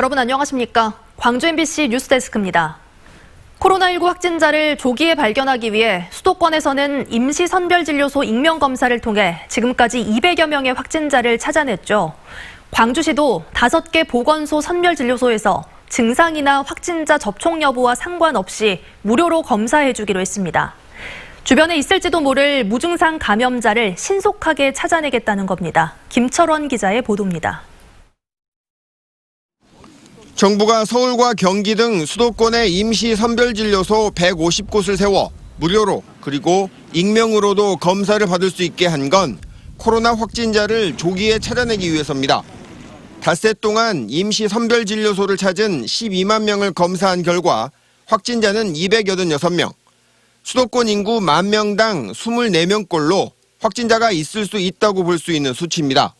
여러분 안녕하십니까? 광주 MBC 뉴스데스크입니다. 코로나19 확진자를 조기에 발견하기 위해 수도권에서는 임시선별진료소 익명검사를 통해 지금까지 200여 명의 확진자를 찾아냈죠. 광주시도 5개 보건소 선별진료소에서 증상이나 확진자 접촉 여부와 상관없이 무료로 검사해주기로 했습니다. 주변에 있을지도 모를 무증상 감염자를 신속하게 찾아내겠다는 겁니다. 김철원 기자의 보도입니다. 정부가 서울과 경기 등 수도권에 임시 선별진료소 150곳을 세워 무료로 그리고 익명으로도 검사를 받을 수 있게 한 건 코로나 확진자를 조기에 찾아내기 위해서입니다. 닷새 동안 임시 선별진료소를 찾은 12만 명을 검사한 결과 확진자는 286명, 수도권 인구 10,000명당 24명꼴로 확진자가 있을 수 있다고 볼 수 있는 수치입니다.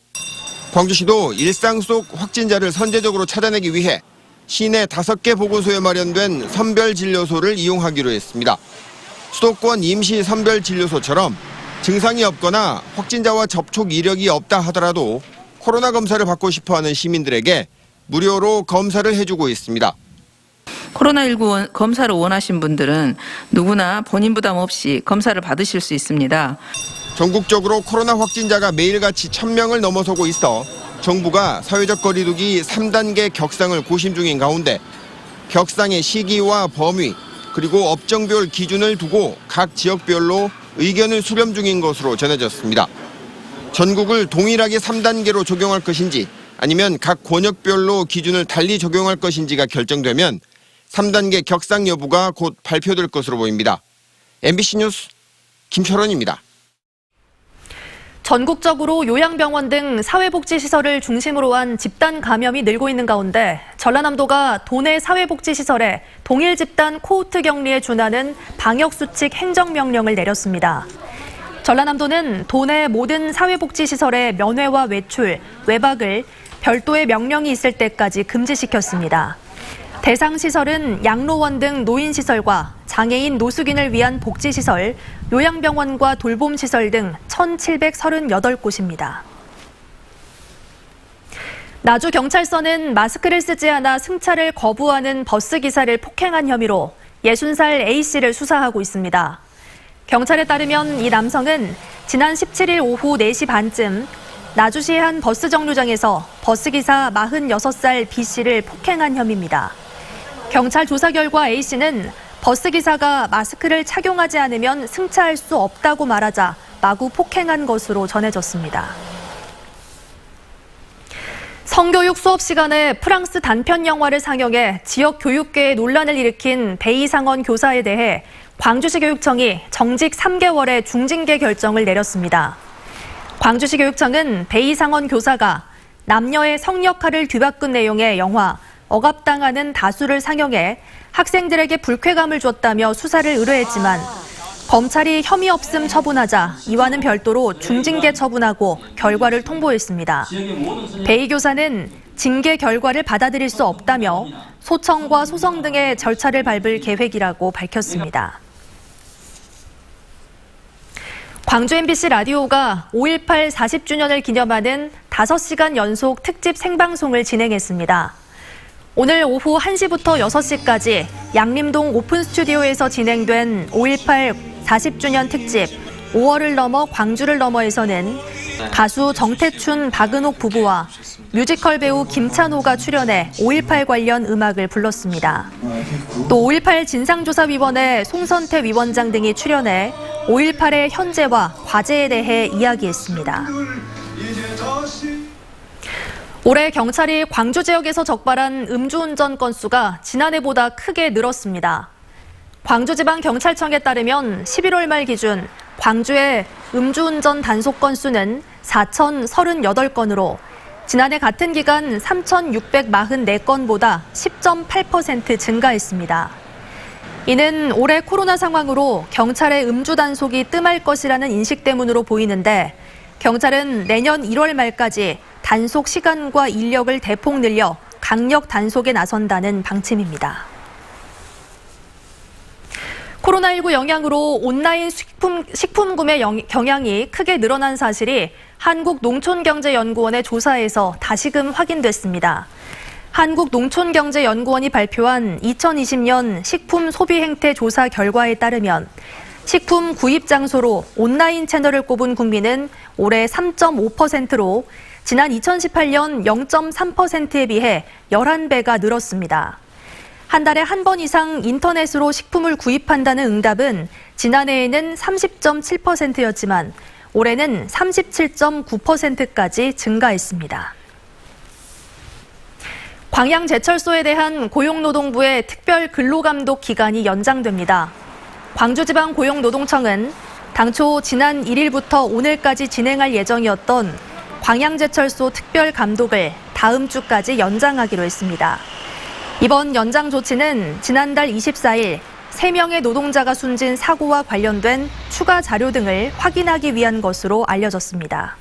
광주시도 일상 속 확진자를 선제적으로 찾아내기 위해 시내 5개 보건소에 마련된 선별진료소를 이용하기로 했습니다. 수도권 임시 선별진료소처럼 증상이 없거나 확진자와 접촉 이력이 없다 하더라도 코로나 검사를 받고 싶어하는 시민들에게 무료로 검사를 해주고 있습니다. 코로나19 검사를 원하신 분들은 누구나 본인 부담 없이 검사를 받으실 수 있습니다. 전국적으로 코로나 확진자가 매일같이 1,000명을 넘어서고 있어 정부가 사회적 거리두기 3단계 격상을 고심 중인 가운데 격상의 시기와 범위 그리고 업종별 기준을 두고 각 지역별로 의견을 수렴 중인 것으로 전해졌습니다. 전국을 동일하게 3단계로 적용할 것인지 아니면 각 권역별로 기준을 달리 적용할 것인지가 결정되면 3단계 격상 여부가 곧 발표될 것으로 보입니다. MBC 뉴스 김철원입니다. 전국적으로 요양병원 등 사회복지시설을 중심으로 한 집단 감염이 늘고 있는 가운데 전라남도가 도내 사회복지시설에 동일 집단 코호트 격리에 준하는 방역수칙 행정명령을 내렸습니다. 전라남도는 도내 모든 사회복지시설의 면회와 외출, 외박을 별도의 명령이 있을 때까지 금지시켰습니다. 대상 시설은 양로원 등 노인시설과 장애인 노숙인을 위한 복지시설, 요양병원과 돌봄시설 등 1,738곳입니다. 나주경찰서는 마스크를 쓰지 않아 승차를 거부하는 버스기사를 폭행한 혐의로 60살 A씨를 수사하고 있습니다. 경찰에 따르면 이 남성은 지난 17일 오후 4시 반쯤 나주시의 한 버스 정류장에서 버스기사 46살 B씨를 폭행한 혐의입니다. 경찰 조사 결과 A씨는 버스기사가 마스크를 착용하지 않으면 승차할 수 없다고 말하자 마구 폭행한 것으로 전해졌습니다. 성교육 수업 시간에 프랑스 단편 영화를 상영해 지역 교육계에 논란을 일으킨 베이상원 교사에 대해 광주시 교육청이 정직 3개월의 중징계 결정을 내렸습니다. 광주시 교육청은 베이상원 교사가 남녀의 성역할을 뒤바꾼 내용의 영화 억압당하는 다수를 상영해 학생들에게 불쾌감을 줬다며 수사를 의뢰했지만 검찰이 혐의 없음 처분하자 이와는 별도로 중징계 처분하고 결과를 통보했습니다. 베이 교사는 징계 결과를 받아들일 수 없다며 소청과 소송 등의 절차를 밟을 계획이라고 밝혔습니다. 광주 MBC 라디오가 5.18 40주년을 기념하는 5시간 연속 특집 생방송을 진행했습니다. 오늘 오후 1시부터 6시까지 양림동 오픈 스튜디오에서 진행된 5.18 40주년 특집 5월을 넘어 광주를 넘어에서는 가수 정태춘, 박은옥 부부와 뮤지컬 배우 김찬호가 출연해 5.18 관련 음악을 불렀습니다. 또 5.18 진상조사위원회 송선태 위원장 등이 출연해 5.18의 현재와 과제에 대해 이야기했습니다. 올해 경찰이 광주 지역에서 적발한 음주운전 건수가 지난해보다 크게 늘었습니다. 광주지방경찰청에 따르면 11월 말 기준 광주의 음주운전 단속 건수는 4,038건으로 지난해 같은 기간 3,644건보다 10.8% 증가했습니다. 이는 올해 코로나 상황으로 경찰의 음주 단속이 뜸할 것이라는 인식 때문으로 보이는데 경찰은 내년 1월 말까지 단속 시간과 인력을 대폭 늘려 강력 단속에 나선다는 방침입니다. 코로나19 영향으로 온라인 식품 구매 경향이 크게 늘어난 사실이 한국농촌경제연구원의 조사에서 다시금 확인됐습니다. 한국농촌경제연구원이 발표한 2020년 식품 소비 행태 조사 결과에 따르면 식품 구입 장소로 온라인 채널을 꼽은 국민은 올해 3.5%로 지난 2018년 0.3%에 비해 11배가 늘었습니다. 한 달에 한 번 이상 인터넷으로 식품을 구입한다는 응답은 지난해에는 30.7%였지만 올해는 37.9%까지 증가했습니다. 광양제철소에 대한 고용노동부의 특별 근로감독 기간이 연장됩니다. 광주지방고용노동청은 당초 지난 1일부터 오늘까지 진행할 예정이었던 광양제철소 특별감독을 다음 주까지 연장하기로 했습니다. 이번 연장 조치는 지난달 24일 3명의 노동자가 숨진 사고와 관련된 추가 자료 등을 확인하기 위한 것으로 알려졌습니다.